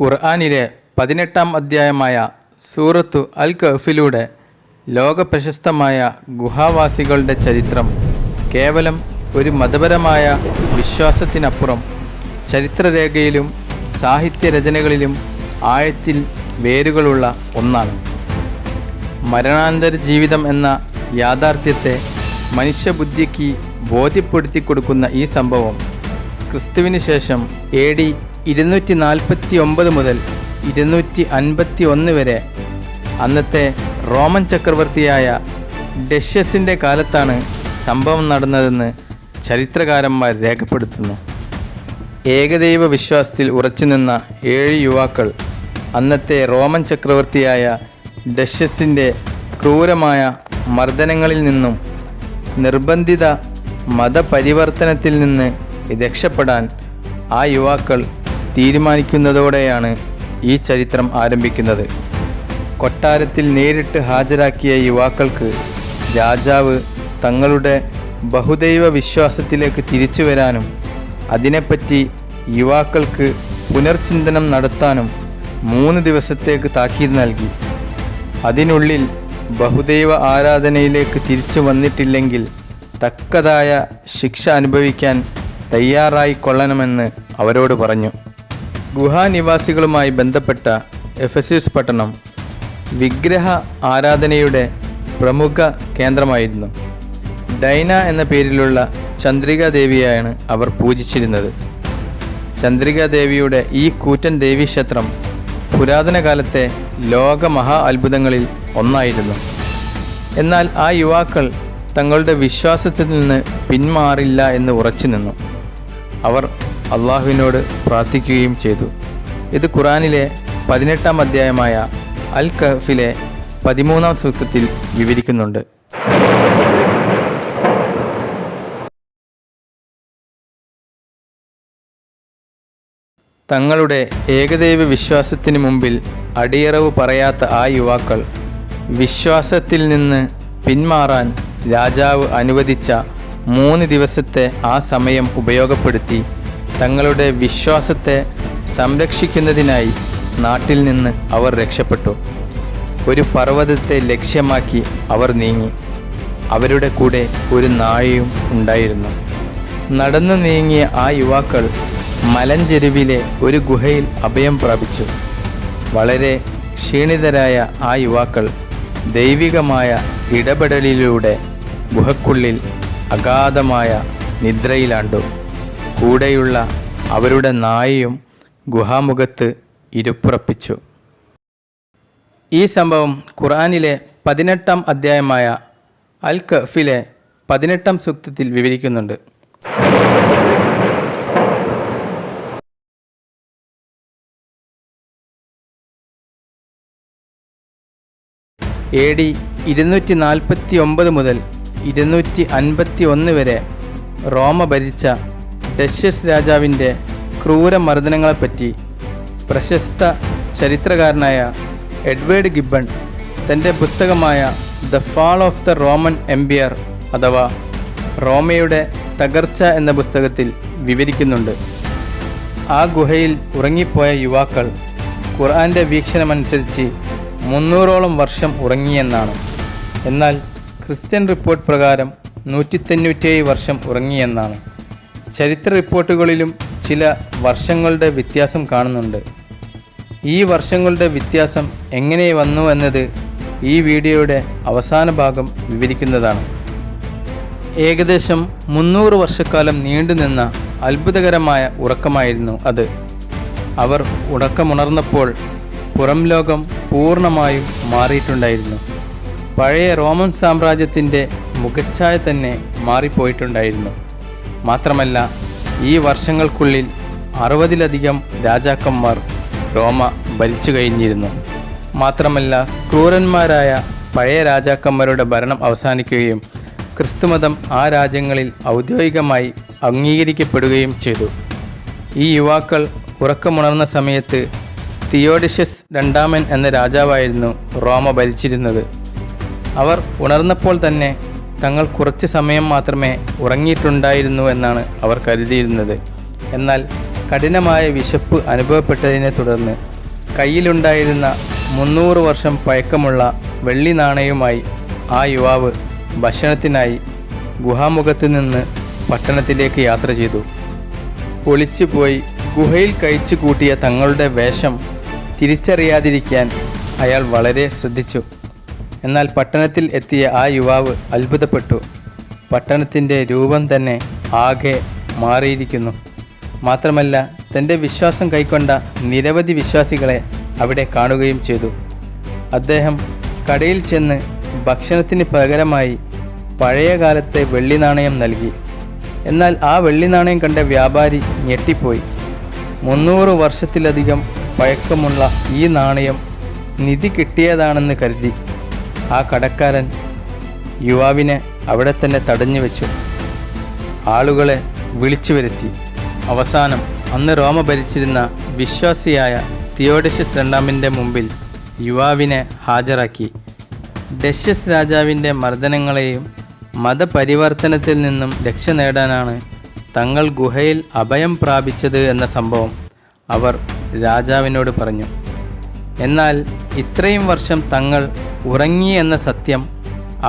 ഖുർആനിലെ 18-ാം അധ്യായമായ സൂറത്തു അൽ കഹ്ഫിലൂടെ ലോകപ്രശസ്തമായ ഗുഹാവാസികളുടെ ചരിത്രം കേവലം ഒരു മതപരമായ വിശ്വാസത്തിനപ്പുറം ചരിത്രരേഖയിലും സാഹിത്യരചനകളിലും ആഴത്തിൽ വേരുകളുള്ള ഒന്നാണ്. മരണാനന്തര ജീവിതം എന്ന യാഥാർത്ഥ്യത്തെ മനുഷ്യബുദ്ധിക്ക് ബോധ്യപ്പെടുത്തിക്കൊടുക്കുന്ന ഈ സംഭവം ക്രിസ്തുവിന് ശേഷം AD 249 മുതൽ 251 വരെ അന്നത്തെ റോമൻ ചക്രവർത്തിയായ ഡെഷ്യസിൻ്റെ കാലത്താണ് സംഭവം നടന്നതെന്ന് ചരിത്രകാരന്മാർ രേഖപ്പെടുത്തുന്നു. ഏകദൈവ വിശ്വാസത്തിൽ ഉറച്ചുനിന്ന 7 യുവാക്കൾ അന്നത്തെ റോമൻ ചക്രവർത്തിയായ ഡെഷ്യസിൻ്റെ ക്രൂരമായ മർദ്ദനങ്ങളിൽ നിന്നും നിർബന്ധിത മതപരിവർത്തനത്തിൽ നിന്ന് രക്ഷപ്പെടാൻ ആ യുവാക്കൾ തീരുമാനിക്കുന്നതോടെയാണ് ഈ ചരിത്രം ആരംഭിക്കുന്നത്. കൊട്ടാരത്തിൽ നേരിട്ട് ഹാജരാക്കിയ യുവാക്കൾക്ക് രാജാവ് തങ്ങളുടെ ബഹുദൈവ വിശ്വാസത്തിലേക്ക് തിരിച്ചു വരാനും അതിനെപ്പറ്റി യുവാക്കൾക്ക് പുനർചിന്തനം നടത്താനും 3 ദിവസത്തേക്ക് താക്കീത് നൽകി. അതിനുള്ളിൽ ബഹുദൈവ ആരാധനയിലേക്ക് തിരിച്ചു വന്നിട്ടില്ലെങ്കിൽ തക്കതായ ശിക്ഷ അനുഭവിക്കാൻ തയ്യാറായിക്കൊള്ളണമെന്ന് അവരോട് പറഞ്ഞു. ഗുഹാനിവാസികളുമായി ബന്ധപ്പെട്ട എഫെസസ് പട്ടണം വിഗ്രഹ ആരാധനയുടെ പ്രമുഖ കേന്ദ്രമായിരുന്നു. ഡൈന എന്ന പേരിലുള്ള ചന്ദ്രികാദേവിയാണ് അവർ പൂജിച്ചിരുന്നത്. ചന്ദ്രികാദേവിയുടെ ഈ കൂറ്റൻ ദേവീക്ഷേത്രം പുരാതന കാലത്തെ ലോക മഹാ അത്ഭുതങ്ങളിൽ ഒന്നായിരുന്നു. എന്നാൽ ആ യുവാക്കൾ തങ്ങളുടെ വിശ്വാസത്തിൽ നിന്ന് പിന്മാറില്ല എന്ന് ഉറച്ചു നിന്നു. അവർ അള്ളാഹുവിനോട് പ്രാർത്ഥിക്കുകയും ചെയ്തു. ഇത് ഖുർആനിലെ 18-ാം അധ്യായമായ അൽ കഹ്ഫിലെ 13-ാം സൂക്തത്തിൽ വിവരിക്കുന്നുണ്ട്. തങ്ങളുടെ ഏകദൈവ വിശ്വാസത്തിന് മുമ്പിൽ അടിയറവ് പറയാത്ത ആ യുവാക്കൾ വിശ്വാസത്തിൽ നിന്ന് പിന്മാറാൻ രാജാവ് അനുവദിച്ച 3 ദിവസത്തെ ആ സമയം ഉപയോഗപ്പെടുത്തി തങ്ങളുടെ വിശ്വാസത്തെ സംരക്ഷിക്കുന്നതിനായി നാട്ടിൽ നിന്ന് അവർ രക്ഷപ്പെട്ടു. ഒരു പർവ്വതത്തെ ലക്ഷ്യമാക്കി അവർ നീങ്ങി. അവരുടെ കൂടെ ഒരു നായയും ഉണ്ടായിരുന്നു. നടന്നു നീങ്ങിയ ആ യുവാക്കൾ മലഞ്ചെരുവിലെ ഒരു ഗുഹയിൽ അഭയം പ്രാപിച്ചു. വളരെ ക്ഷീണിതരായ ആ യുവാക്കൾ ദൈവികമായ ഇടപെടലിലൂടെ ഗുഹക്കുള്ളിൽ അഗാധമായ നിദ്രയിലാണ്ടു. കൂടെയുള്ള അവരുടെ നായയും ഗുഹാമുഖത്ത് ഇരുപ്പുറപ്പിച്ചു. ഈ സംഭവം ഖുർആനിലെ 18-ാം അധ്യായമായ അൽ കഹ്ഫിലെ 18-ാം സൂക്തത്തിൽ വിവരിക്കുന്നുണ്ട്. AD 249 മുതൽ 251 വരെ റോമ ഭരിച്ച ഡെഷ്യസ് രാജാവിൻ്റെ ക്രൂരമർദ്ദനങ്ങളെപ്പറ്റി പ്രശസ്ത ചരിത്രകാരനായ എഡ്വേർഡ് ഗിബ്ബൺ തൻ്റെ പുസ്തകമായ the fall of the Roman Empire അഥവാ റോമയുടെ തകർച്ച എന്ന പുസ്തകത്തിൽ വിവരിക്കുന്നുണ്ട്. ആ ഗുഹയിൽ ഉറങ്ങിപ്പോയ യുവാക്കൾ ഖുർആൻ്റെ വീക്ഷണമനുസരിച്ച് 300ഓളം വർഷം ഉറങ്ങിയെന്നാണ്. എന്നാൽ ക്രിസ്ത്യൻ റിപ്പോർട്ട് പ്രകാരം 197 വർഷം ഉറങ്ങിയെന്നാണ്. ചരിത്ര റിപ്പോർട്ടുകളിലും ചില വർഷങ്ങളുടെ വ്യത്യാസം കാണുന്നുണ്ട്. ഈ വർഷങ്ങളുടെ വ്യത്യാസം എങ്ങനെ വന്നു എന്നത് ഈ വീഡിയോയുടെ അവസാന ഭാഗം വിവരിക്കുന്നതാണ്. ഏകദേശം 300 വർഷക്കാലം നീണ്ടുനിന്ന അത്ഭുതകരമായ ഉറക്കമായിരുന്നു അത്. അവർ ഉറക്കമുണർന്നപ്പോൾ പുറം ലോകം പൂർണ്ണമായും മാറിയിട്ടുണ്ടായിരുന്നു. പഴയ റോമൻ സാമ്രാജ്യത്തിൻ്റെ മുഖച്ഛായ തന്നെ മാറിപ്പോയിട്ടുണ്ടായിരുന്നു. മാത്രമല്ല ഈ വർഷങ്ങൾക്കുള്ളിൽ 60-ലധികം രാജാക്കന്മാർ റോമ ഭരിച്ചു കഴിഞ്ഞിരുന്നു. മാത്രമല്ല ക്രൂരന്മാരായ പഴയ രാജാക്കന്മാരുടെ ഭരണം അവസാനിക്കുകയും ക്രിസ്തുമതം ആ രാജ്യങ്ങളിൽ ഔദ്യോഗികമായി അംഗീകരിക്കപ്പെടുകയും ചെയ്തു. ഈ യുവാക്കൾ ഉറക്കമുണർന്ന സമയത്ത് തിയോഡിഷ്യസ് രണ്ടാമൻ എന്ന രാജാവായിരുന്നു റോമ ഭരിച്ചിരുന്നത്. അവർ ഉണർന്നപ്പോൾ തന്നെ തങ്ങൾ കുറച്ച് സമയം മാത്രമേ ഉറങ്ങിയിട്ടുണ്ടായിരുന്നു എന്നാണ് അവർ കരുതിയിരുന്നത്. എന്നാൽ കഠിനമായ വിശപ്പ് അനുഭവപ്പെട്ടതിനെ തുടർന്ന് കയ്യിലുണ്ടായിരുന്ന 300 വർഷം പഴക്കമുള്ള വെള്ളി നാണയവുമായി ആ യുവാവ് ഭക്ഷണത്തിനായി ഗുഹാമുഖത്ത് നിന്ന് പട്ടണത്തിലേക്ക് യാത്ര ചെയ്തു. ഒളിച്ചുപോയി ഗുഹയിൽ കഴിച്ചു കൂട്ടിയ തങ്ങളുടെ വേഷം തിരിച്ചറിയാതിരിക്കാൻ അയാൾ വളരെ ശ്രദ്ധിച്ചു. എന്നാൽ പട്ടണത്തിൽ എത്തിയ ആ യുവാവ് അത്ഭുതപ്പെട്ടു. പട്ടണത്തിൻ്റെ രൂപം തന്നെ ആകെ മാറിയിരിക്കുന്നു. മാത്രമല്ല തൻ്റെ വിശ്വാസം കൈക്കൊണ്ട നിരവധി വിശ്വാസികളെ അവിടെ കാണുകയും ചെയ്തു. അദ്ദേഹം കടയിൽ ചെന്ന് ഭക്ഷണത്തിന് പകരമായി പഴയ കാലത്തെ വെള്ളി നാണയം നൽകി. എന്നാൽ ആ വെള്ളി നാണയം കണ്ട വ്യാപാരി ഞെട്ടിപ്പോയി. 300 വർഷത്തിലധികം പഴക്കമുള്ള ഈ നാണയം നിധി കിട്ടിയതാണെന്ന് കരുതി. ആ കടക്കാരൻ യുവാവിനെ അവിടെ തന്നെ തടഞ്ഞു വെച്ചു. ആളുകളെ വിളിച്ചു വരുത്തി. അവസാനം അന്ന് റോമ ഭരിച്ചിരുന്ന വിശ്വാസിയായ തിയോഡഷ്യസ് രണ്ടാമൻ്റെ മുമ്പിൽ യുവാവിനെ ഹാജരാക്കി. ഡഷ്യസ് രാജാവിൻ്റെ മർദ്ദനങ്ങളെയും മതപരിവർത്തനത്തിൽ നിന്നും രക്ഷ നേടാനാണ് തങ്ങൾ ഗുഹയിൽ അഭയം പ്രാപിച്ചത് എന്ന സംഭവം അവർ രാജാവിനോട് പറഞ്ഞു. എന്നാൽ ഇത്രയും വർഷം തങ്ങൾ ഉറങ്ങി എന്ന സത്യം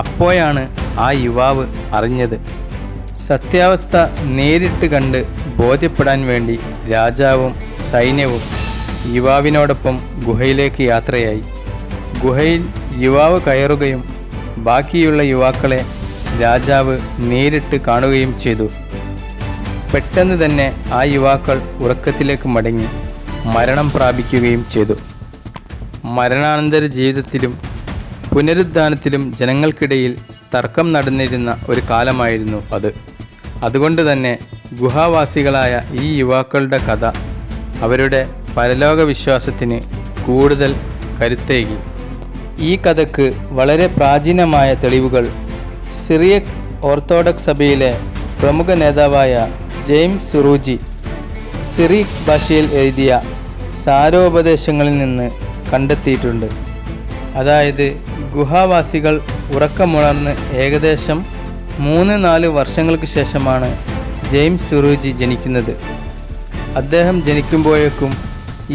അപ്പോഴാണ് ആ യുവാവ് അറിഞ്ഞത്. സത്യാവസ്ഥ നേരിട്ട് കണ്ട് ബോധ്യപ്പെടാൻ വേണ്ടി രാജാവും സൈന്യവും യുവാവിനോടൊപ്പം ഗുഹയിലേക്ക് യാത്രയായി. ഗുഹയിൽ യുവാവ് കയറുകയും ബാക്കിയുള്ള യുവാക്കളെ രാജാവ് നേരിട്ട് കാണുകയും ചെയ്തു. പെട്ടെന്ന് തന്നെ ആ യുവാക്കൾ ഉറക്കത്തിലേക്ക് മടങ്ങി മരണം പ്രാപിക്കുകയും ചെയ്തു. മരണാനന്തര ജീവിതത്തിലും പുനരുദ്ധാനത്തിലും ജനങ്ങൾക്കിടയിൽ തർക്കം നടന്നിരുന്ന ഒരു കാലമായിരുന്നു അത്. അതുകൊണ്ട് തന്നെ ഗുഹാവാസികളായ ഈ യുവാക്കളുടെ കഥ അവരുടെ പരലോക വിശ്വാസത്തിന് കൂടുതൽ കരുത്തേകി. ഈ കഥയ്ക്ക് വളരെ പ്രാചീനമായ തെളിവുകൾ സിറിയക് ഓർത്തഡോക്സ് സഭയിലെ പ്രമുഖ നേതാവായ ജെയിംസ് സുറൂജി സിറിയക് ഭാഷയിൽ എഴുതിയ സാരോപദേശങ്ങളിൽ നിന്ന് കണ്ടെത്തിയിട്ടുണ്ട്. അതായത് ഗുഹാവാസികൾ ഉറക്കമുണർന്ന് ഏകദേശം 3-4 വർഷങ്ങൾക്ക് ശേഷമാണ് ജെയിംസ് സുറൂജി ജനിക്കുന്നത്. അദ്ദേഹം ജനിക്കുമ്പോഴേക്കും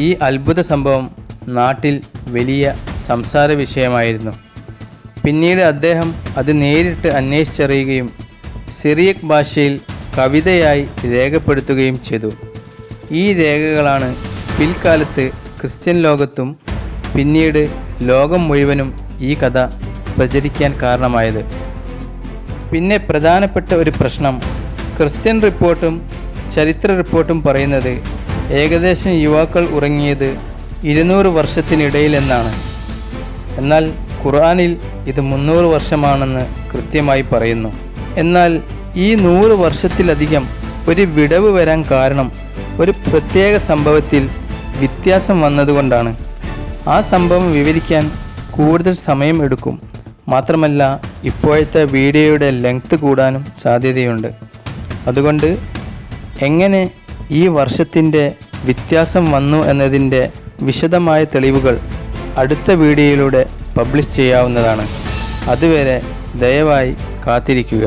ഈ അത്ഭുത സംഭവം നാട്ടിൽ വലിയ സംസാര വിഷയമായിരുന്നു. പിന്നീട് അദ്ദേഹം അത് നേരിട്ട് അന്വേഷിച്ചറിയുകയും സിറിയക് ഭാഷയിൽ കവിതയായി രേഖപ്പെടുത്തുകയും ചെയ്തു. ഈ രേഖകളാണ് പിൽക്കാലത്ത് ക്രിസ്ത്യൻ ലോകത്തും പിന്നീട് ലോകം മുഴുവനും ഈ കഥ പ്രചരിക്കാൻ കാരണമായത്. പിന്നെ പ്രധാനപ്പെട്ട ഒരു പ്രശ്നം, ക്രിസ്ത്യൻ റിപ്പോർട്ടും ചരിത്ര റിപ്പോർട്ടും പറയുന്നത് ഏകദേശം യുവാക്കൾ ഉറങ്ങിയത് 200 വർഷത്തിനിടയിലെന്നാണ്. എന്നാൽ ഖുർആനിൽ ഇത് 300 വർഷമാണെന്ന് കൃത്യമായി പറയുന്നു. എന്നാൽ ഈ 100 വർഷത്തിലധികം ഒരു വിടവ് വരാൻ കാരണം ഒരു പ്രത്യേക സംഭവത്തിൽ വ്യത്യാസം വന്നതുകൊണ്ടാണ്. ആ സംഭവം വിവരിക്കാൻ കൂടുതൽ സമയം എടുക്കും. മാത്രമല്ല ഇപ്പോഴത്തെ വീഡിയോയുടെ ലെങ്ത് കൂടാനും സാധ്യതയുണ്ട്. അതുകൊണ്ട് എങ്ങനെ ഈ വർഷത്തിൻ്റെ വ്യത്യാസം വന്നു എന്നതിൻ്റെ വിശദമായ തെളിവുകൾ അടുത്ത വീഡിയോയിലൂടെ പബ്ലിഷ് ചെയ്യാവുന്നതാണ്. അതുവരെ ദയവായി കാത്തിരിക്കുക.